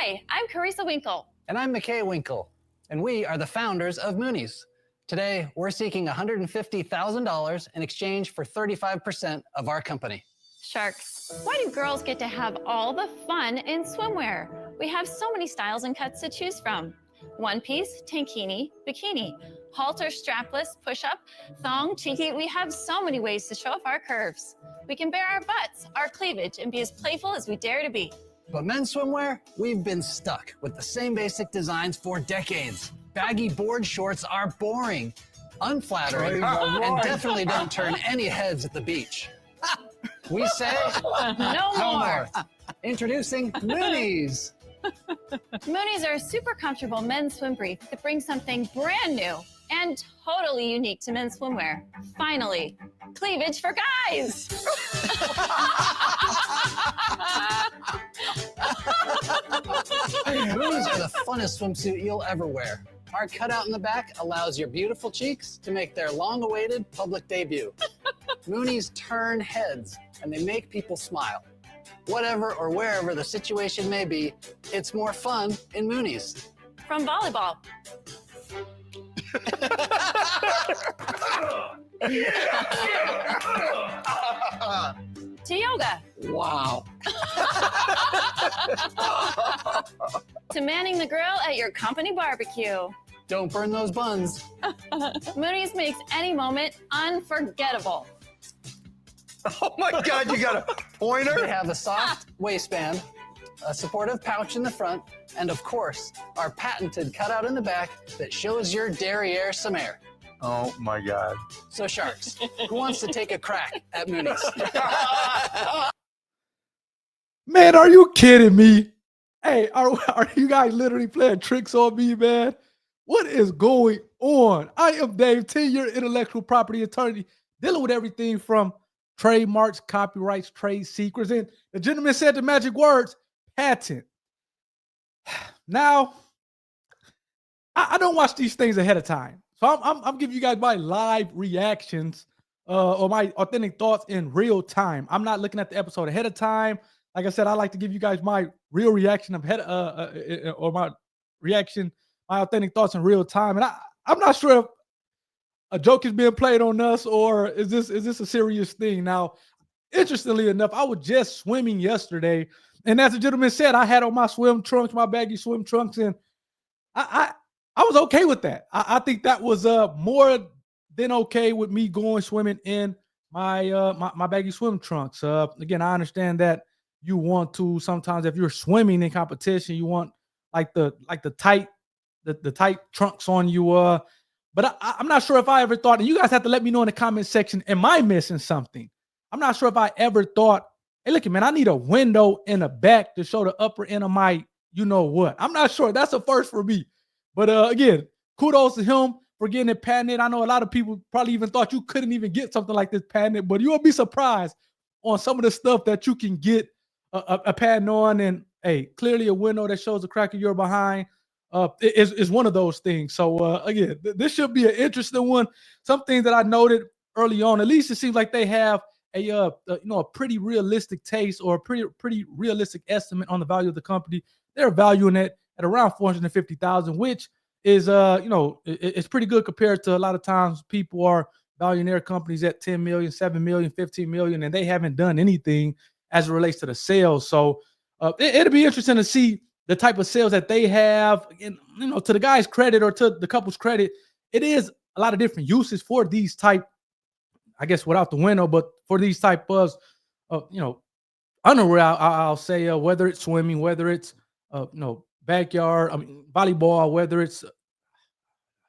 Hi, I'm Carissa Winkle. And I'm McKay Winkle, and we are the founders of Moonies. Today, we're seeking $150,000 in exchange for 35% of our company. Sharks. Why do girls get to have all the fun in swimwear? We have so many styles and cuts to choose from. One piece, tankini, bikini, halter, strapless, push-up, thong, cheeky. We have so many ways to show off our curves. We can bare our butts, our cleavage, and be as playful as we dare to be. But men's swimwear, we've been stuck with the same basic designs for decades. Baggy board shorts are boring, unflattering, and definitely don't turn any heads at the beach. We say, No more. Introducing Moonies. Moonies are a super comfortable men's swim brief that brings something brand new and totally unique to men's swimwear. Finally, cleavage for guys. Moonies are the funnest swimsuit you'll ever wear. Our cutout in the back allows your beautiful cheeks to make their long-awaited public debut. Moonies turn heads, and they make people smile. Whatever or wherever the situation may be, it's more fun in Moonies. From volleyball. To yoga. Wow. To manning the grill at your company barbecue. Don't burn those buns. Moonies makes any moment unforgettable. Oh my God, you got a pointer? They have a soft waistband, a supportive pouch in the front, and of course, our patented cutout in the back that shows your derriere some air. Oh my God. So sharks, who wants to take a crack at Moonies? Man, are you kidding me? Hey, are you guys literally playing tricks on me, man? What is going on? I am Dave, 10-year intellectual property attorney, dealing with everything from trademarks, copyrights, trade secrets, and the gentleman said the magic words, patent. Now, I don't watch these things ahead of time. So I'm giving you guys my live reactions or my authentic thoughts in real time. I'm not looking at the episode ahead of time. Like I said, I like to give you guys my real reaction of my authentic thoughts in real time. And I'm not sure if a joke is being played on us or is this a serious thing? Now, interestingly enough, I was just swimming yesterday, and as the gentleman said, I had on my swim trunks, my baggy swim trunks, and I was okay with that. I think that was more than okay with me going swimming in my my baggy swim trunks. Again, I understand that you want to sometimes, if you're swimming in competition, you want like the tight trunks on you. But I'm not sure if I ever thought, and you guys have to let me know in the comment section, am I missing something? I'm not sure if I ever thought, hey, look, man, I need a window in the back to show the upper end of my, you know what. I'm not sure. That's a first for me. But again, kudos to him for getting it patented. I know a lot of people probably even thought you couldn't even get something like this patented, but you will be surprised on some of the stuff that you can get a patent on. And hey, clearly a window that shows the crack of your behind is one of those things. So again, this should be an interesting one. Some things that I noted early on, at least it seems like they have a pretty realistic taste or a pretty realistic estimate on the value of the company. They're valuing it at around $450,000, which is it's pretty good compared to a lot of times people are valuing their companies at 10 million, 7 million, 15 million, and they haven't done anything as it relates to the sales. So it'll be interesting to see the type of sales that they have. And to the guy's credit or to the couple's credit, it is a lot of different uses for these type, I guess without the window, but for these type of underwear, I'll say, whether it's swimming, whether it's backyard, volleyball, whether it's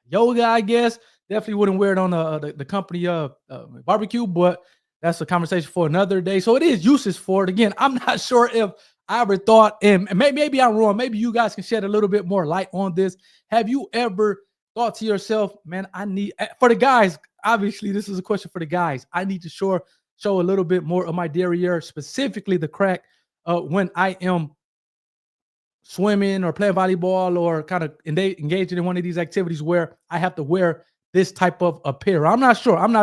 yoga, I guess. Definitely wouldn't wear it on the company barbecue, but that's a conversation for another day. So it is uses for it. Again, I'm not sure if I ever thought, and maybe I'm wrong. Maybe you guys can shed a little bit more light on this. Have you ever thought to yourself, man, I need, for the guys, obviously this is a question for the guys, I need to show a little bit more of my derriere, specifically the crack, when I am swimming or playing volleyball or kind of engaging in one of these activities where I have to wear this type of apparel. I'm not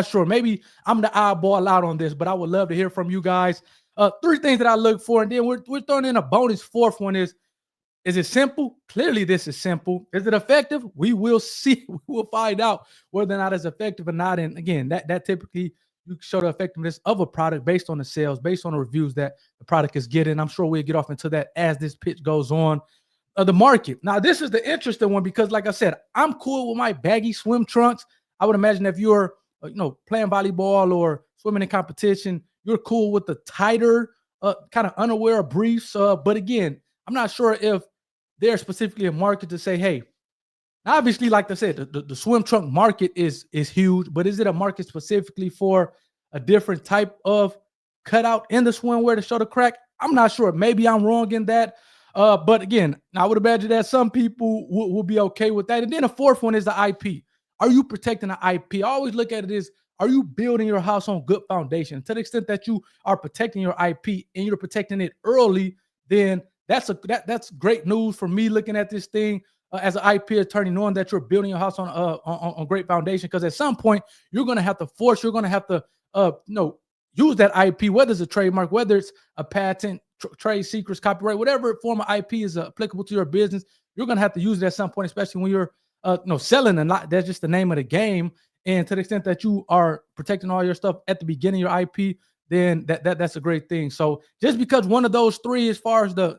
sure. Maybe I'm the oddball out on this, but I would love to hear from you guys. 3 things that I look for, and then we're throwing in a bonus 4th one is Is it simple? Clearly, this is simple. Is it effective? We will see. We will find out whether or not it's effective or not. And again, that typically you show the effectiveness of a product based on the sales, based on the reviews that the product is getting. I'm sure we'll get off into that as this pitch goes on. The market. Now, this is the interesting one because, like I said, I'm cool with my baggy swim trunks. I would imagine if you're, playing volleyball or swimming in competition, you're cool with the tighter kind of underwear or briefs. But again, I'm not sure if there's specifically a market to say, hey, obviously, like I said, the swim trunk market is huge, but is it a market specifically for a different type of cutout in the swimwear to show the crack? I'm not sure. Maybe I'm wrong in that. But again, I would imagine that some people will be okay with that. And then the fourth one is the IP. Are you protecting the IP? I always look at it as, are you building your house on good foundation? To the extent that you are protecting your IP and you're protecting it early, then that's great news for me looking at this thing as an IP attorney, knowing that you're building your house on great foundation. Because at some point, you're going to have to use that IP, whether it's a trademark, whether it's a patent, trade secrets, copyright, whatever form of IP is applicable to your business, you're going to have to use it at some point, especially when you're selling a lot. That's just the name of the game. And to the extent that you are protecting all your stuff at the beginning of your IP, then that's a great thing. So just because one of those three, as far as the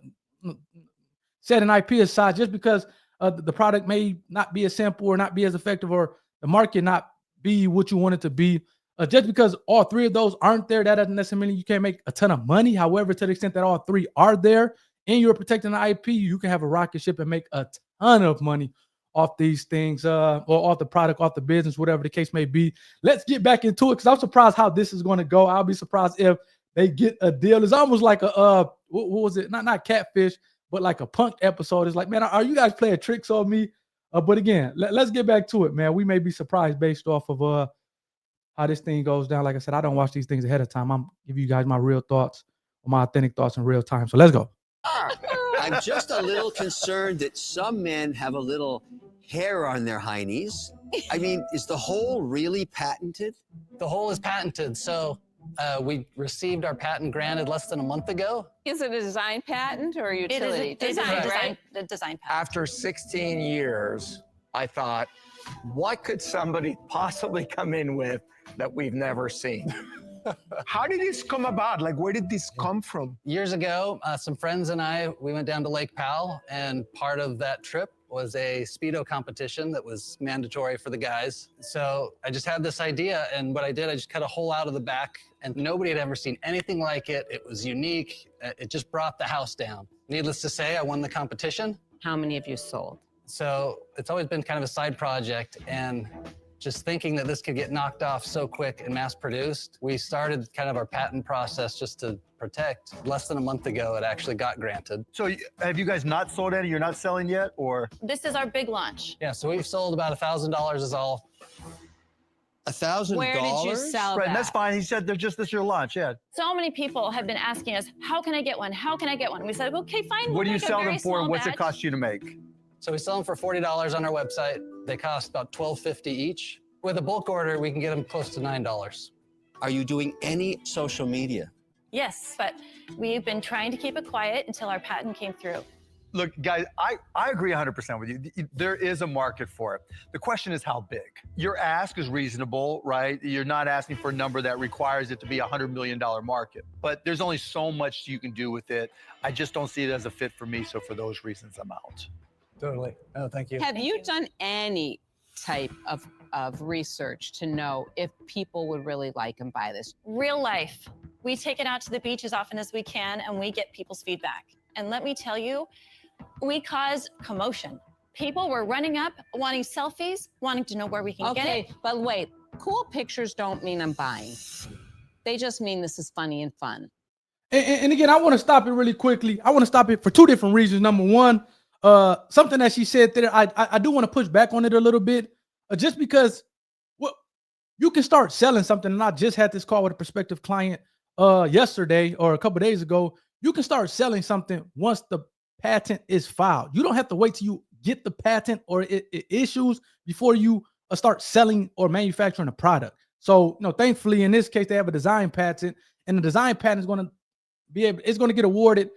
setting IP aside, just because the product may not be as simple or not be as effective or the market not be what you want it to be, just because all three of those aren't there, that doesn't necessarily mean you can't make a ton of money. However, to the extent that all three are there and you're protecting the IP, you can have a rocket ship and make a ton of money off these things, or off the product, off the business, whatever the case may be. Let's get back into it because I'm surprised how this is going to go. I'll be surprised if they get a deal. It's almost like a what was it? Not Catfish, but like a Punk episode. It's like, man, are you guys playing tricks on me? But again, let's get back to it, man. We may be surprised based off of how this thing goes down. Like I said, I don't watch these things ahead of time. I'm giving you guys my real thoughts, or my authentic thoughts in real time. So let's go. I'm just a little concerned that some men have a little hair on their heinies. I mean, is the hole really patented? The hole is patented. So we received our patent granted less than a month ago. Is it a design patent or a It utility? is Design. the design patent. After 16 years, I thought, what could somebody possibly come in with that we've never seen? How did this come about? Like, where did this come from? Years ago, some friends and I, we went down to Lake Powell, and part of that trip was a Speedo competition that was mandatory for the guys. So I just had this idea, and what I did, I just cut a hole out of the back, and nobody had ever seen anything like it. It was unique. It just brought the house down. Needless to say, I won the competition. How many have you sold? So it's always been kind of a side project, and just thinking that this could get knocked off so quick and mass produced, we started kind of our patent process just to protect. Less than a month ago, it actually got granted. So have you guys not sold any? You're not selling yet, or? This is our big launch. Yeah, so we've sold about $1,000 is all. $1,000? Where did you sell Right, that? and that's fine. He said this is your launch, yeah. So many people have been asking us, how can I get one? How can I get one? We said, okay, fine. What do you make a sell very them for, and small what's it batch. cost you to make? So we sell them for $40 on our website. They cost about $12.50 each. With a bulk order, we can get them close to $9. Are you doing any social media? Yes, but we've been trying to keep it quiet until our patent came through. Look, guys, I agree 100% with you. There is a market for it. The question is how big. Your ask is reasonable, right? You're not asking for a number that requires it to be a $100 million market. But there's only so much you can do with it. I just don't see it as a fit for me, so for those reasons, I'm out. Totally. Oh, thank you. Have you done any type of research to know if people would really like and buy this? Real life. We take it out to the beach as often as we can, and we get people's feedback. And let me tell you, we cause commotion. People were running up, wanting selfies, wanting to know where we can get it. Okay, but wait, cool pictures don't mean I'm buying. They just mean this is funny and fun. And again, I want to stop it really quickly. I want to stop it for two different reasons. Number one, something that she said there, I do want to push back on it a little bit, just because you can start selling something. And I just had this call with a prospective client yesterday or a couple of days ago. You can start selling something once the patent is filed. You don't have to wait till you get the patent or it issues before you start selling or manufacturing a product. So, thankfully in this case, they have a design patent, and the design patent is going to it's going to get awarded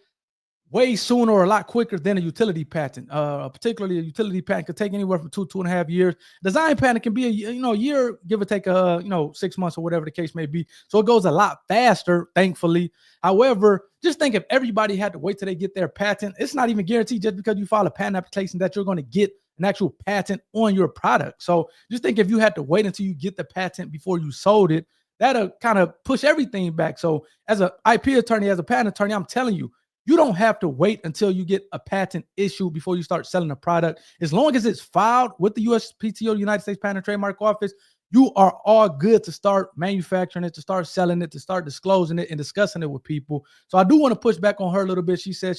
way sooner or a lot quicker than a utility patent. Particularly a utility patent could take anywhere from 2.5 years. Design patent can be a year, give or take 6 months or whatever the case may be. So it goes a lot faster, thankfully. However, just think if everybody had to wait till they get their patent, it's not even guaranteed just because you file a patent application that you're going to get an actual patent on your product. So just think if you had to wait until you get the patent before you sold it, that'll kind of push everything back. So as an IP attorney, as a patent attorney, I'm telling you, you don't have to wait until you get a patent issued before you start selling a product. As long as it's filed with the USPTO, United States Patent and Trademark Office, you are all good to start manufacturing it, to start selling it, to start disclosing it and discussing it with people. So I do want to push back on her a little bit. She said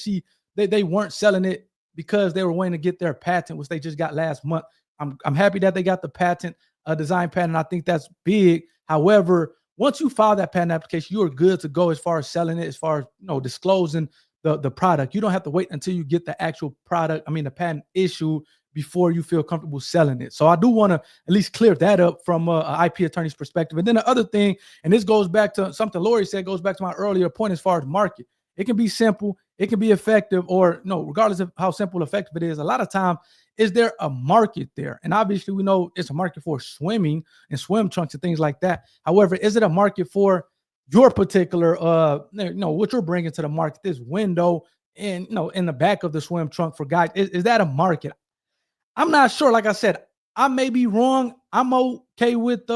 they weren't selling it because they were waiting to get their patent, which they just got last month. I'm happy that they got the patent, design patent. I think that's big. However, once you file that patent application, you are good to go as far as selling it, as far as disclosing the product. You don't have to wait until you get the actual product, the patent issue, before you feel comfortable selling it. So I do want to at least clear that up from an IP attorney's perspective. And then the other thing, and this goes back to something Lori said, goes back to my earlier point as far as market. It can be simple, it can be effective, or no, regardless of how simple or effective it is, a lot of time, is there a market there? And obviously we know it's a market for swimming and swim trunks and things like that. However, is it a market for your particular, what you're bringing to the market, this window and, in the back of the swim trunk for guys? Is that a market? I'm not sure. Like I said, I may be wrong. I'm okay with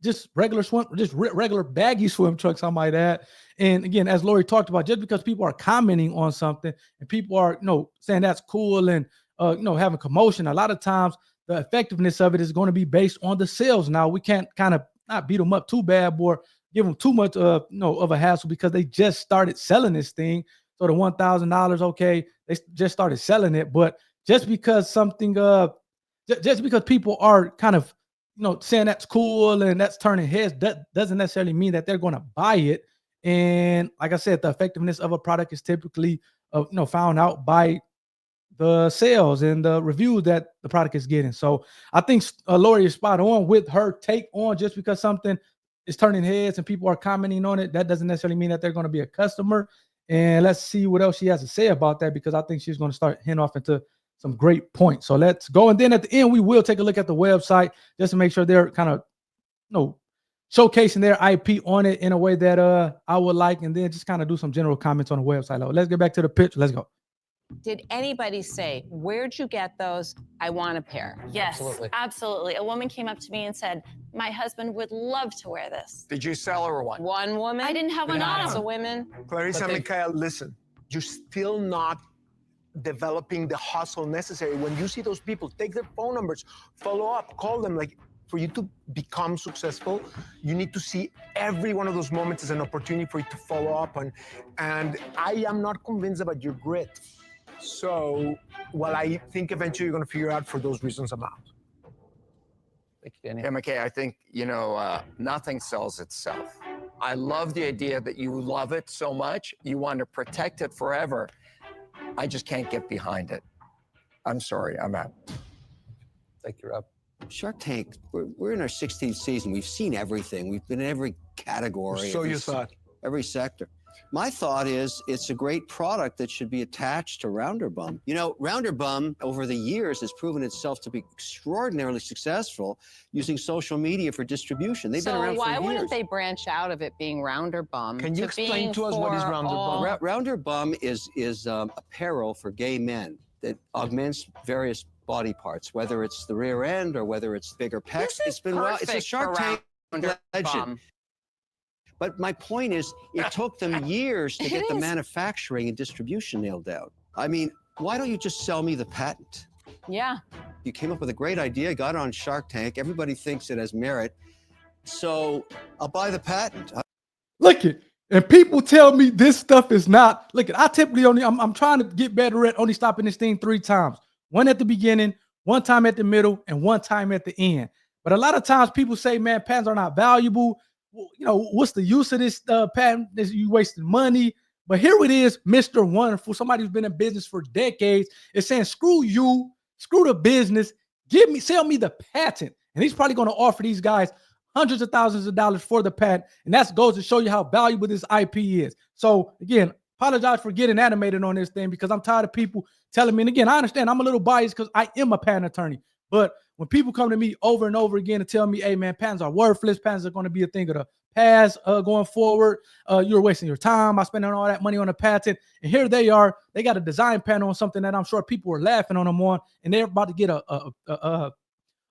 just regular baggy swim trunks, I might add. And again, as Lori talked about, just because people are commenting on something and people are, saying that's cool and, having commotion, a lot of times the effectiveness of it is going to be based on the sales. Now, we can't kind of not beat them up too bad or give them too much, of a hassle, because they just started selling this thing. So the $1,000, okay, they just started selling it. But just because something, just because people are kind of, saying that's cool and that's turning heads, that doesn't necessarily mean that they're going to buy it. And like I said, the effectiveness of a product is typically, found out by the sales and the reviews that the product is getting. So I think Lori is spot on with her take on, just because something is turning heads and people are commenting on it, that doesn't necessarily mean that they're going to be a customer. And let's see what else she has to say about that, because I think she's going to start hinting off into some great points. So let's go. And then at the end, we will take a look at the website just to make sure they're kind of, showcasing their IP on it in a way that I would like, and then just kind of do some general comments on the website. Let's get back to the pitch. Let's go. Did anybody say, where'd you get those? I want a pair. Yes, absolutely. A woman came up to me and said, my husband would love to wear this. Did you sell her one? One woman? I didn't have one on. Lots of women. Clarissa, Mikhail, listen, you're still not developing the hustle necessary. When you see those people, take their phone numbers, follow up, call them. Like, for you to become successful, you need to see every one of those moments as an opportunity for you to follow up on. And I am not convinced about your grit. So, while I think eventually you're going to figure out, for those reasons, I'm out. Thank you, Danny. Yeah, McKay, I think, nothing sells itself. I love the idea that you love it so much, you want to protect it forever. I just can't get behind it. I'm sorry, I'm out. Thank you, Rob. Shark Tank, we're in our 16th season. We've seen everything. We've been in every category. So you thought. Every sector. My thought is it's a great product that should be attached to Rounderbum. Rounderbum over the years has proven itself to be extraordinarily successful using social media for distribution. They've been around for years. So why wouldn't they branch out of it being Rounderbum? Can you explain to us what is Rounderbum? Rounderbum is apparel for gay men that augments various body parts, whether it's the rear end or whether it's bigger pecs. It's a Shark Tank legend. But my point is, it took them years to get the manufacturing and distribution nailed down. I mean, why don't you just sell me the patent? Yeah. You came up with a great idea, got on Shark Tank. Everybody thinks it has merit. So I'll buy the patent. Look it. And people tell me this stuff is not. Look it. I typically I'm trying to get better at only stopping this thing 3 times. One at the beginning, one time at the middle, and one time at the end. But a lot of times people say, man, patents are not valuable. What's the use of this patent? You wasting money. But here it is, Mr. Wonderful, somebody who's been in business for decades, is saying, screw you, screw the business, sell me the patent. And he's probably going to offer these guys hundreds of thousands of dollars for the patent. And that goes to show you how valuable this IP is. So again, apologize for getting animated on this thing because I'm tired of people telling me. And again, I understand I'm a little biased because I am a patent attorney. But when people come to me over and over again and tell me, hey, man, patents are worthless. Patents are going to be a thing of the past going forward. You're wasting your time. I spending all that money on a patent. And here they are. They got a design patent on something that I'm sure people were laughing on them on. And they're about to get a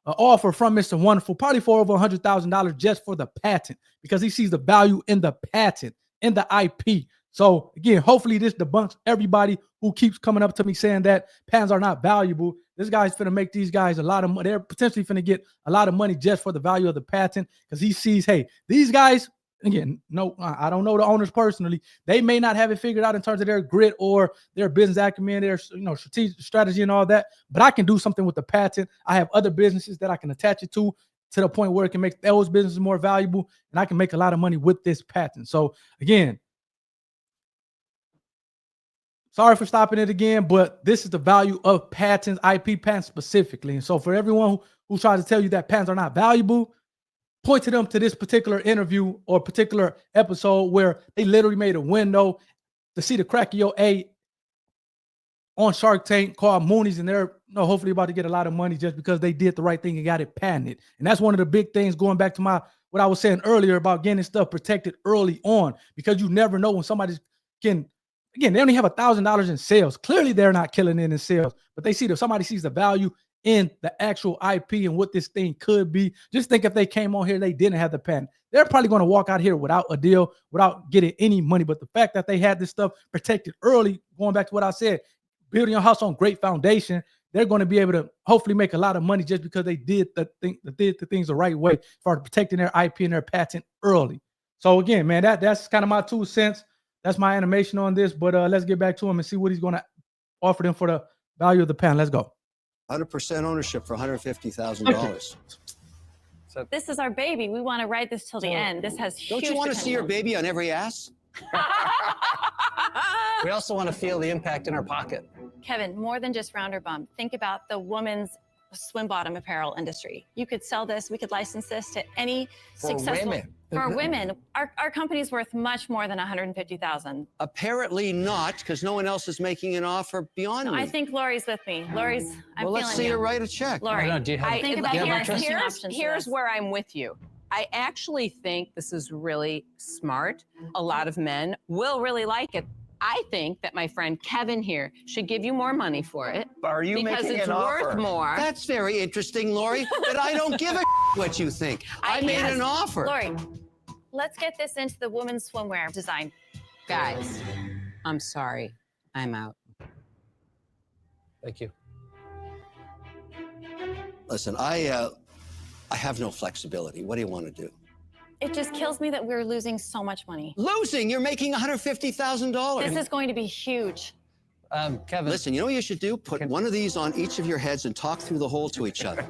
offer from Mr. Wonderful, probably for over $100,000 just for the patent because he sees the value in the patent, in the IP. So again, hopefully this debunks everybody who keeps coming up to me saying that patents are not valuable. This guy's finna make these guys a lot of money. They're potentially finna get a lot of money just for the value of the patent because he sees, hey, these guys, again, no, I don't know the owners personally. They may not have it figured out in terms of their grit or their business acumen, their strategic strategy and all that. But I can do something with the patent. I have other businesses that I can attach it to the point where it can make those businesses more valuable, and I can make a lot of money with this patent. So again, sorry for stopping it again, but this is the value of patents, IP patents specifically. And so for everyone who tries to tell you that patents are not valuable, point to them to this particular interview or particular episode where they literally made a window to see the crack of your A on Shark Tank called Moonies, and they're hopefully about to get a lot of money just because they did the right thing and got it patented. And that's one of the big things going back to what I was saying earlier about getting stuff protected early on, because you never know when somebody can. Again, they only have $1,000 in sales. Clearly, they're not killing it in sales, but they see that somebody sees the value in the actual IP and what this thing could be. Just think if they came on here, they didn't have the patent. They're probably going to walk out here without a deal, without getting any money. But the fact that they had this stuff protected early, going back to what I said, building your house on great foundation, they're going to be able to hopefully make a lot of money just because they did the things the right way for protecting their IP and their patent early. So again, man, that's kind of my 2 cents. That's my animation on this, but let's get back to him and see what he's going to offer them for the value of the patent. Let's go. 100% ownership for $150,000. So this is our baby. We want to ride this till the end. This has huge Don't you want to see your potential. baby on every ass? We also want to feel the impact in our pocket. Kevin, more than just Rounder Bump. Think about the women's swim bottom apparel industry. You could sell this. We could license this to any successful women. For women. Our company's worth much more than $150,000. Apparently not, because no one else is making an offer beyond me. I think Lori's with me. Lori's. I'm well, let's feeling see you. her write a check. Lori, Do you have, think about do you have here's- interest? Here's where I'm with you. I actually think this is really smart. A lot of men will really like it. I think that my friend Kevin here should give you more money for it. Are you because making it's an worth offer? more. That's very interesting, Lori, but I don't give a what you think. I made yes. an offer. Lori, let's get this into the women's swimwear design. Guys, I'm sorry. I'm out. Thank you. Listen, I have no flexibility. What do you want to do? It just kills me that we're losing so much money. Losing? You're making $150,000. This is going to be huge. Kevin. Listen, you know what you should do? Put one of these on each of your heads and talk through the hole to each other.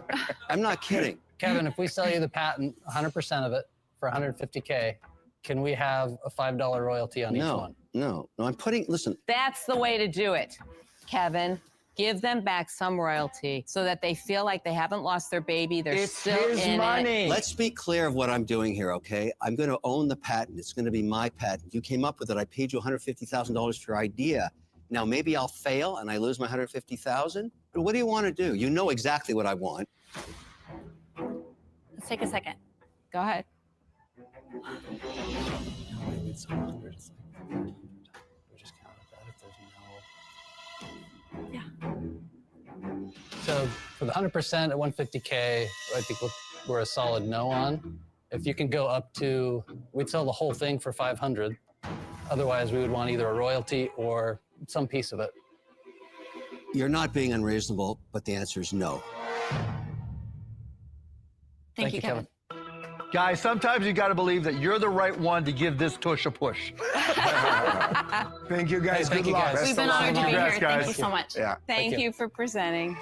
I'm not kidding. Kevin, if we sell you the patent, 100% of it for $150K, can we have a $5 royalty on each one? No, I'm listen. That's the way to do it, Kevin. Give them back some royalty so that they feel like they haven't lost their baby. They're It's still his in money. it. Let's be clear of what I'm doing here, okay? I'm going to own the patent. It's going to be my patent. You came up with it. I paid you $150,000 for your idea. Now, maybe I'll fail and I lose my $150,000. But what do you want to do? You know exactly what I want. Let's take a second. Go ahead. Yeah. So for the 100% at 150K, I think we're a solid no on. If you can go up to, we'd sell the whole thing for 500. Otherwise, we would want either a royalty or some piece of it. You're not being unreasonable, but the answer is no. Thank you, Kevin. Guys, sometimes you got to believe that you're the right one to give this tush a push. Thank you, guys. Thank Good you, luck. guys. We've been honored to be Congrats, here. guys. Thank you so much. Yeah. Thank you for presenting.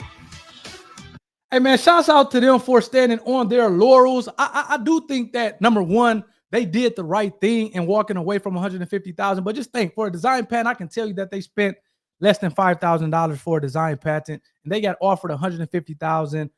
Hey, man, shouts out to them for standing on their laurels. I do think that, number one, they did the right thing in walking away from $150,000. But just think, for a design patent, I can tell you that they spent less than $5,000 for a design patent, and they got offered $150,000.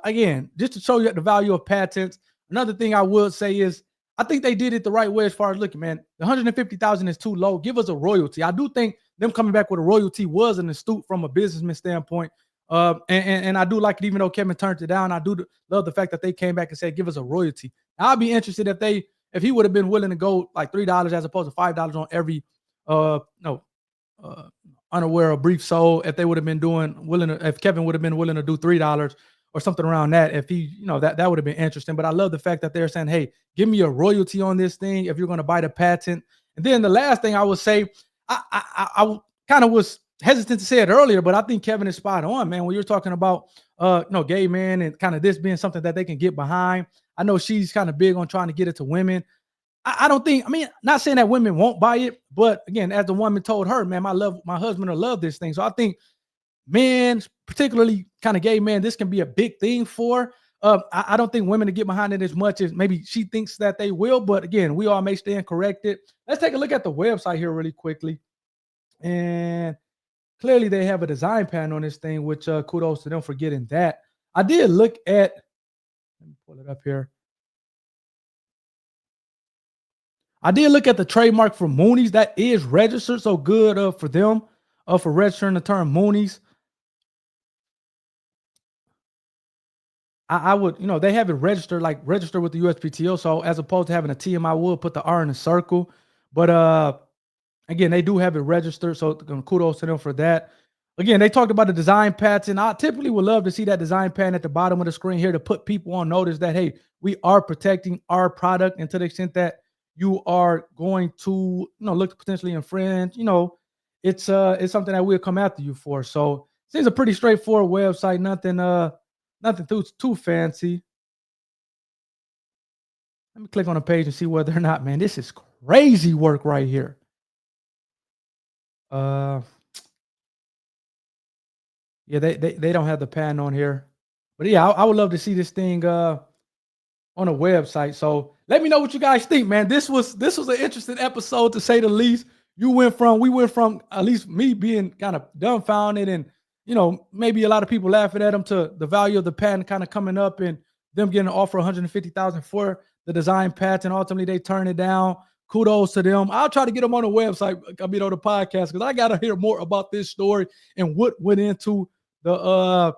Again, just to show you the value of patents. Another thing I would say is I think they did it the right way as far as looking, man. The 150,000 is too low. Give us a royalty. I do think them coming back with a royalty was an astute from a businessman standpoint. And I do like it, even though Kevin turned it down. I do love the fact that they came back and said, give us a royalty. I'd be interested if he would have been willing to go like $3 as opposed to $5 on every underwear or brief sole. If they would have been if Kevin would have been willing to do $3 or something around that, if he, that would have been interesting. But I love the fact that they're saying, hey, give me a royalty on this thing if you're going to buy the patent. And then the last thing I would say, I kind of was hesitant to say it earlier, but I think Kevin is spot on, man. When you're talking about gay men and kind of this being something that they can get behind. I know she's kind of big on trying to get it to women. I don't think, not saying that women won't buy it, but again, as the woman told her, man, my husband will love this thing. So I think men, particularly kind of gay men, this can be a big thing for. I don't think women to get behind it as much as maybe she thinks that they will. But again, we all may stand corrected. Let's take a look at the website here really quickly. And clearly they have a design pattern on this thing, which kudos to them for getting that. I did look at, let me pull it up here. I did look at the trademark for Moonies. That is registered. So good for them for registering the term Moonies. I would, they have it registered with the USPTO. So as opposed to having a TM, I would put the R in a circle. But again, they do have it registered. So kudos to them for that. Again, they talked about the design patent. I typically would love to see that design patent at the bottom of the screen here to put people on notice that, hey, we are protecting our product. And to the extent that you are going to, look to potentially infringe, it's something that we'll come after you for. So it seems a pretty straightforward website, nothing too fancy. Let me click on the page and see whether or not, man, this is crazy work right here. Yeah, they don't have the patent on here. But yeah, I would love to see this thing on a website. So let me know what you guys think, man. This was an interesting episode to say the least. We went from at least me being kind of dumbfounded and maybe a lot of people laughing at them to the value of the patent kind of coming up and them getting an offer $150,000 for the design patent. Ultimately, they turn it down. Kudos to them. I'll try to get them on the website, on the podcast, because I got to hear more about this story and what went into the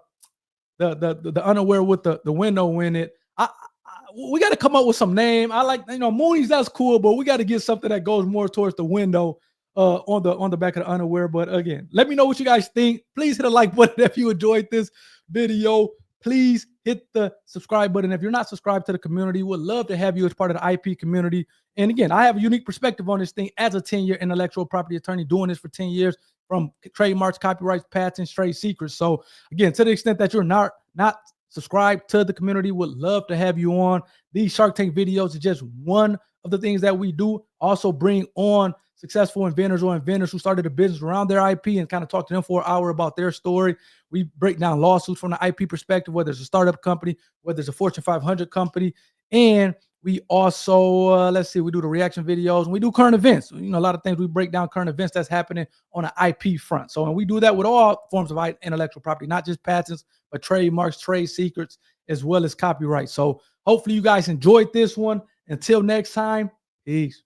underwear with the window in it. We got to come up with some name. I like, Moonies, that's cool, but we got to get something that goes more towards the window on the back of the underwear. But again, let me know what you guys think. Please hit a like button if you enjoyed this video. Please hit the subscribe button. If you're not subscribed to the community, we'd love to have you as part of the IP community. And again, I have a unique perspective on this thing as a 10-year intellectual property attorney doing this for 10 years from trademarks, copyrights, patents, trade secrets. So again, to the extent that you're not subscribed to the community, would love to have you on. These Shark Tank videos are just one of the things that we do. Also bring on successful inventors or inventors who started a business around their IP and kind of talk to them for an hour about their story. We break down lawsuits from the IP perspective, whether it's a startup company, whether it's a Fortune 500 company. And we also, we do the reaction videos and we do current events. A lot of things we break down current events that's happening on an IP front. So, and we do that with all forms of intellectual property, not just patents, but trademarks, trade secrets, as well as copyright. So hopefully you guys enjoyed this one. Until next time, peace.